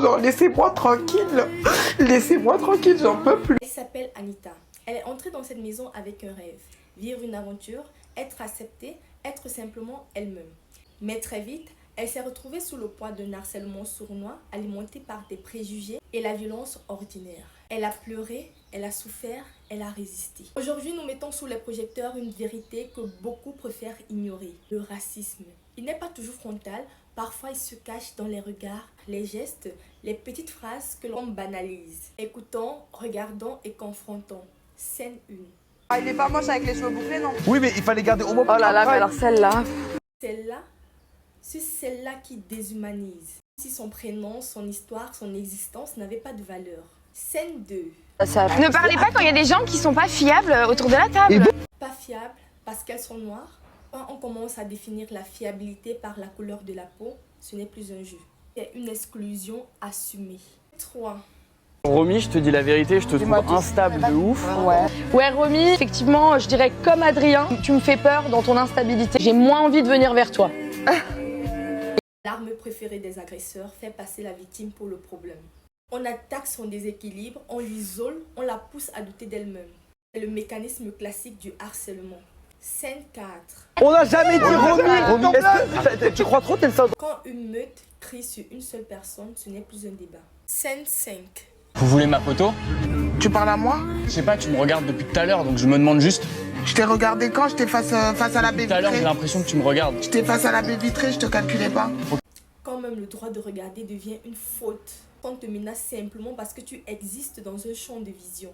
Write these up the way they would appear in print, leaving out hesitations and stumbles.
genre laissez-moi tranquille. Laissez-moi tranquille, j'en peux plus. Elle s'appelle Anita. Elle est entrée dans cette maison avec un rêve. Vivre une aventure, être acceptée, être simplement elle-même. Mais très vite, elle s'est retrouvée sous le poids d'un harcèlement sournois alimenté par des préjugés et la violence ordinaire. Elle a pleuré, elle a souffert, elle a résisté. Aujourd'hui, nous mettons sous les projecteurs une vérité que beaucoup préfèrent ignorer, le racisme. Il n'est pas toujours frontal, parfois il se cache dans les regards, les gestes, les petites phrases que l'on banalise. Écoutons, regardons et confrontons. Scène 1. Ah, il est pas moche avec les cheveux bouclés, non? Oui, mais il fallait garder au moins. Oh là là, mais alors celle-là. Celle-là, c'est celle-là qui déshumanise. Si son prénom, son histoire, son existence n'avaient pas de valeur. Scène 2. Ne parlez pas quand il y a des gens qui sont pas fiables autour de la table. Pas fiables parce qu'elles sont noires. Quand on commence à définir la fiabilité par la couleur de la peau, ce n'est plus un jeu. C'est une exclusion assumée. 3. Romy, je te dis la vérité, je te trouve instable de ouf. Ouais, Romy, effectivement, je dirais comme Adrien, tu me fais peur dans ton instabilité. J'ai moins envie de venir vers toi. L'arme préférée des agresseurs fait passer la victime pour le problème. On attaque son déséquilibre, on l'isole, on la pousse à douter d'elle-même. C'est le mécanisme classique du harcèlement. Scène 4. On n'a jamais dit Romy. Tu crois trop, t'es le syndrome. Quand une meute crie sur une seule personne, ce n'est plus un débat. Scène 5. Vous voulez ma photo? Tu parles à moi? Je sais pas, tu me regardes depuis tout à l'heure, donc je me demande juste. Je t'ai regardé quand j'étais face à la baie Tout à l'heure, j'ai vitrée. l'impression que tu me regardes. J'étais face à la baie vitrée, je te calculais pas. Quand même le droit de regarder devient une faute. On te menace simplement parce que tu existes dans un champ de vision.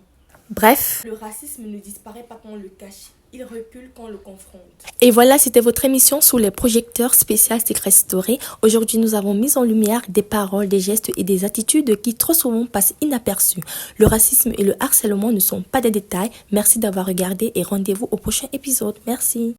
Bref, le racisme ne disparaît pas quand on le cache. Il recule quand on le confronte. Et voilà, c'était votre émission sous les projecteurs spécial Secret Story. Aujourd'hui, nous avons mis en lumière des paroles, des gestes et des attitudes qui trop souvent passent inaperçues. Le racisme et le harcèlement ne sont pas des détails. Merci d'avoir regardé et rendez-vous au prochain épisode. Merci.